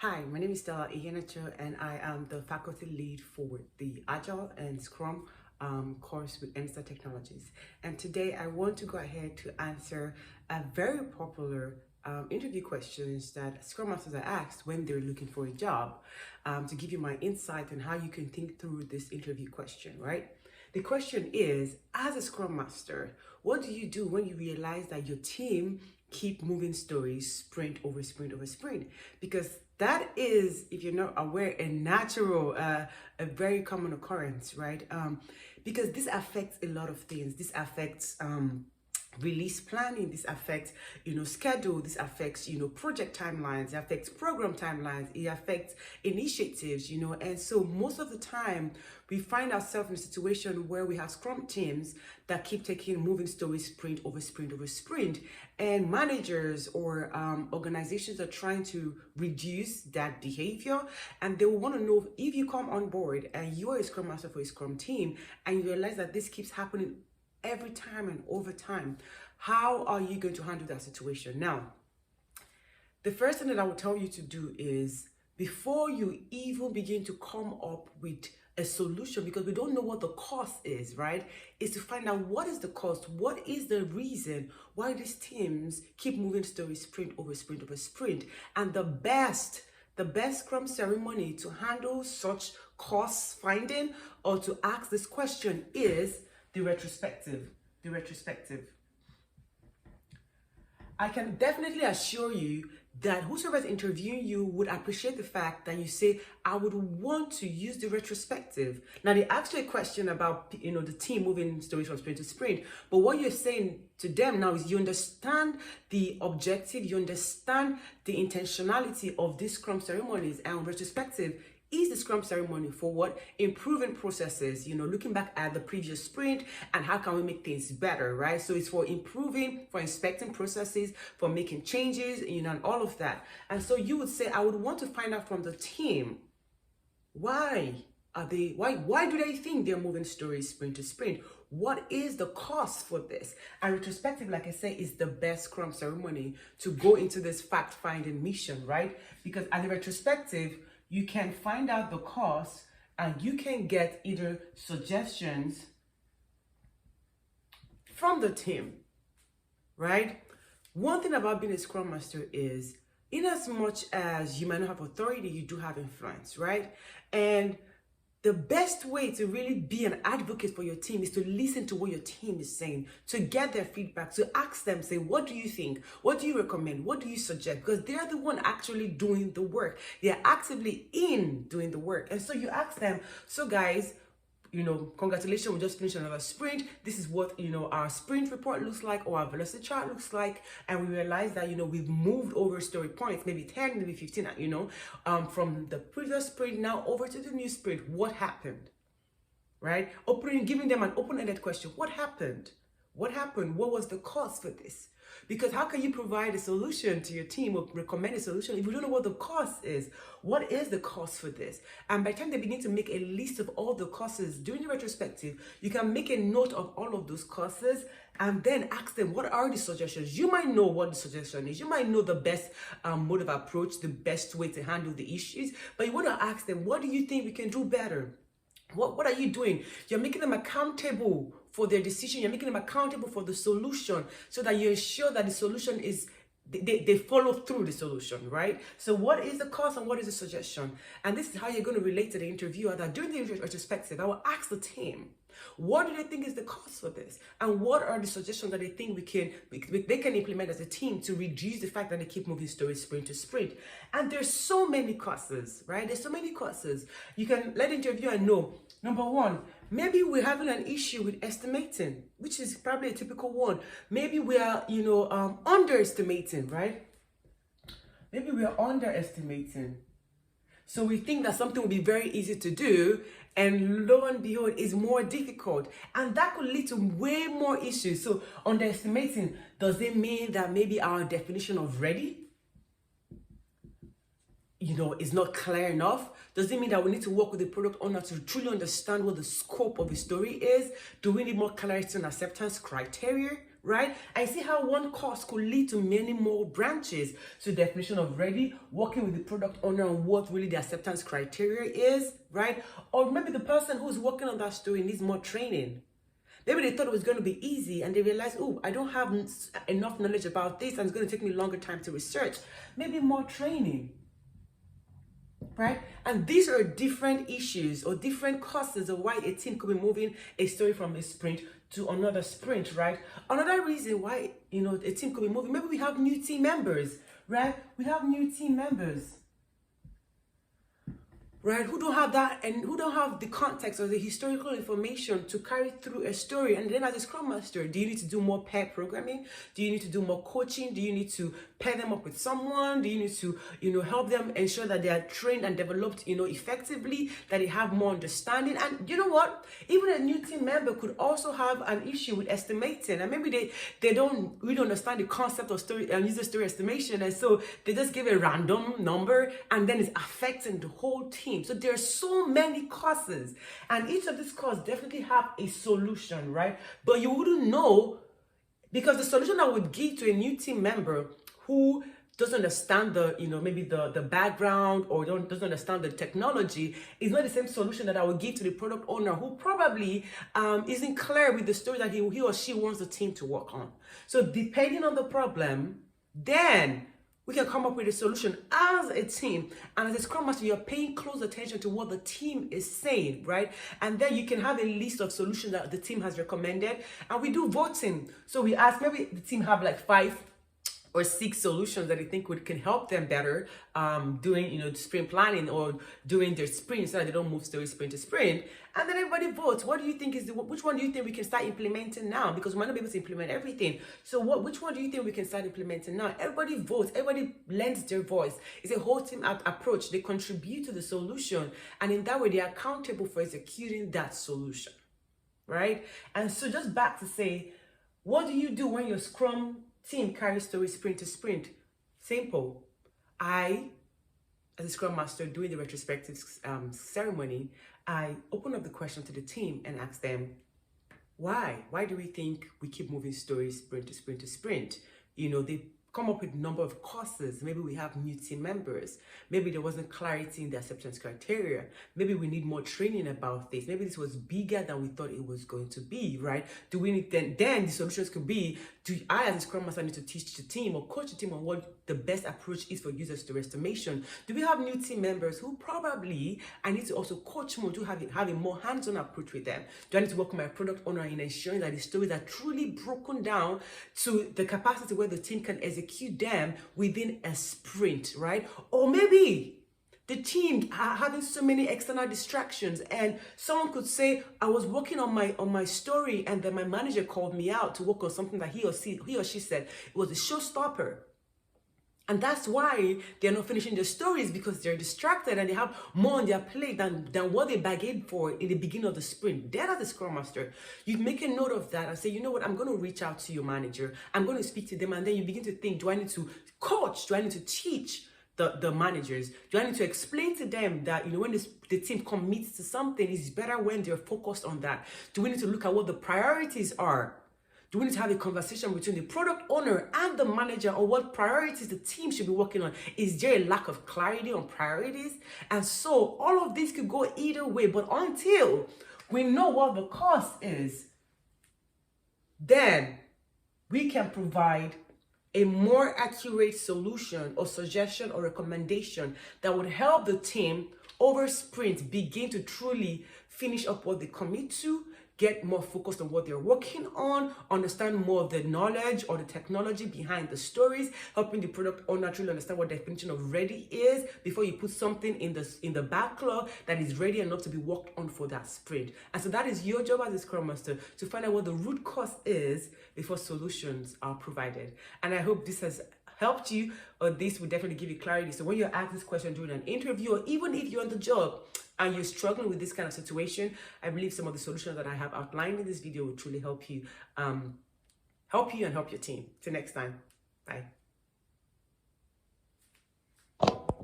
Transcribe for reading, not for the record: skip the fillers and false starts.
Hi, my name is Stella Ihenacho, and I am the faculty lead for the Agile and Scrum course with MStar Technologies. And today I want to go ahead to answer a very popular interview questions that Scrum Masters are asked when they're looking for a job, to give you my insight on how you can think through this interview question, right? The question is, as a Scrum Master, what do you do when you realize that your team keep moving stories sprint over sprint over sprint? Because that is, if you're not aware, a natural, a very common occurrence, right? Because this affects a lot of things. This affects release planning, this affects schedule, this affects project timelines, it affects program timelines, it affects initiatives, and so most of the time we find ourselves in a situation where we have Scrum teams that keep taking moving stories sprint over sprint over sprint, and managers or organizations are trying to reduce that behavior, and they will want to know, if you come on board and you are a Scrum Master for a Scrum team and you realize that this keeps happening every time and over time, how are you going to handle that situation? Now, the first thing that I would tell you to do is, before you even begin to come up with a solution, because we don't know what the cost is, right? Is to find out what is the cost, what is the reason why these teams keep moving stories sprint over sprint over sprint. And the best Scrum ceremony to handle such cost finding or to ask this question is the retrospective. I can definitely assure you that whosoever is interviewing you would appreciate the fact that you say, I would want to use the retrospective. Now, they asked you a question about, the team moving stories from sprint to sprint, but what you're saying to them now is you understand the objective, you understand the intentionality of these Scrum ceremonies, and retrospective is the Scrum ceremony for what? Improving processes, looking back at the previous sprint and how can we make things better, right? So it's for improving, for inspecting processes, for making changes, and all of that. And so you would say, I would want to find out from the team, why do they think they're moving stories sprint to sprint? What is the cost for this? And retrospective, like I say, is the best Scrum ceremony to go into this fact-finding mission, right? Because at the retrospective, you can find out the cost and you can get either suggestions from the team, right? One thing about being a Scrum Master is, in as much as you might not have authority, you do have influence, right? And the best way to really be an advocate for your team is to listen to what your team is saying, to get their feedback, to ask them, say, what do you think? What do you recommend? What do you suggest? Because they're the one actually doing the work. They're actively in doing the work. And so you ask them, so guys, congratulations, we just finished another sprint. This is what, our sprint report looks like, or our velocity chart looks like. And we realize that, we've moved over story points, maybe 10, maybe 15, from the previous sprint now over to the new sprint. What happened, right? Giving them an open-ended question. What happened? What happened? What was the cost for this? Because how can you provide a solution to your team or recommend a solution if you don't know what the cost is? What is the cost for this? And by the time they begin to make a list of all the costs during the retrospective, you can make a note of all of those costs and then ask them, what are the suggestions? You might know what the suggestion is. You might know the best mode of approach, the best way to handle the issues, but you want to ask them, what do you think we can do better? What are you doing? You're making them accountable for their decision. You're making them accountable for the solution, so that you ensure that the solution is, they follow through the solution, right? So what is the cost and what is the suggestion? And this is how you're going to relate to the interviewer, that during the retrospective, I will ask the team, what do they think is the cost for this? And what are the suggestions that they think they can implement as a team to reduce the fact that they keep moving stories sprint to sprint? And there's so many costs, right? There's so many costs. You can let the interviewer know, number one, maybe we're having an issue with estimating, which is probably a typical one. Maybe we are, underestimating, right? Maybe we are underestimating. So we think that something will be very easy to do, and lo and behold, it's more difficult. And that could lead to way more issues. So underestimating, does it mean that maybe our definition of ready, is not clear enough? Does it mean that we need to work with the product owner to truly understand what the scope of the story is? Do we need more clarity on acceptance criteria, right? I see how one course could lead to many more branches. So definition of ready, working with the product owner on what really the acceptance criteria is, right? Or maybe the person who's working on that story needs more training. Maybe they thought it was going to be easy and they realized, oh, I don't have enough knowledge about this and it's going to take me longer time to research. Maybe more training, right? And these are different issues or different causes of why a team could be moving a story from a sprint to another sprint, right? Another reason why, a team could be moving, maybe we have new team members, right? We have new team members, right, who don't have that and who don't have the context or the historical information to carry through a story. And then as a Scrum Master, do you need to do more pair programming? Do you need to do more coaching? Do you need to pair them up with someone? Do you need to, help them ensure that they are trained and developed, effectively, that they have more understanding? And you know what? Even a new team member could also have an issue with estimating. And maybe they don't really understand the concept of story and user story estimation. And so they just give a random number and then it's affecting the whole team. So there are so many causes, and each of these causes definitely have a solution, right? But you wouldn't know, because the solution I would give to a new team member who doesn't understand maybe the background or doesn't understand the technology is not the same solution that I would give to the product owner who probably isn't clear with the story that he or she wants the team to work on. So depending on the problem, then we can come up with a solution as a team. And as a Scrum Master, you're paying close attention to what the team is saying, right? And then you can have a list of solutions that the team has recommended. And we do voting. So we ask, maybe the team have like 5 or 6 solutions that they think can help them better doing, sprint planning or doing their sprint so that they don't move story sprint to sprint. And then everybody votes. What do you think which one do you think we can start implementing now? Because we might not be able to implement everything. So which one do you think we can start implementing now? Everybody votes. Everybody lends their voice. It's a whole team approach. They contribute to the solution. And in that way, they're accountable for executing that solution, right? And so just back to say, what do you do when your Scrum team carries story sprint to sprint? Simple. I, as a Scrum Master, doing the retrospective ceremony, I open up the question to the team and ask them, why? Why do we think we keep moving stories sprint to sprint to sprint? They come up with a number of causes. Maybe we have new team members. Maybe there wasn't clarity in the acceptance criteria. Maybe we need more training about this. Maybe this was bigger than we thought it was going to be, right? Do we need then the solutions could be, I as a Scrum Master need to teach the team or coach the team on what the best approach is for user story estimation? Do we have new team members who probably I need to also coach more to have a more hands-on approach with them? Do I need to work with my product owner in ensuring that the stories are truly broken down to the capacity where the team can execute them within a sprint, right? Or maybe the team are having so many external distractions, and someone could say, I was working on my story and then my manager called me out to work on something that he or she said it was a showstopper. And that's why they're not finishing their stories, because they're distracted and they have more on their plate than what they bargained for in the beginning of the sprint. Then as a Scrum Master, you make a note of that and say, you know what, I'm going to reach out to your manager. I'm going to speak to them. And then you begin to think, do I need to coach? Do I need to teach the managers? Do I need to explain to them that, when the team commits to something, it's better when they're focused on that? Do we need to look at what the priorities are? Do we need to have a conversation between the product owner and the manager on what priorities the team should be working on? Is there a lack of clarity on priorities? And so all of this could go either way, but until we know what the cost is, then we can provide a more accurate solution or suggestion or recommendation that would help the team over sprint begin to truly finish up what they commit to, get more focused on what they're working on, understand more of the knowledge or the technology behind the stories, helping the product owner truly understand what the definition of ready is before you put something in the backlog that is ready enough to be worked on for that sprint. And so that is your job as a Scrum Master, to find out what the root cause is before solutions are provided. And I hope this has helped you, or this will definitely give you clarity. So when you're asked this question during an interview, or even if you're on the job and you're struggling with this kind of situation, I believe some of the solutions that I have outlined in this video will truly help you and help your team. Till next time, bye.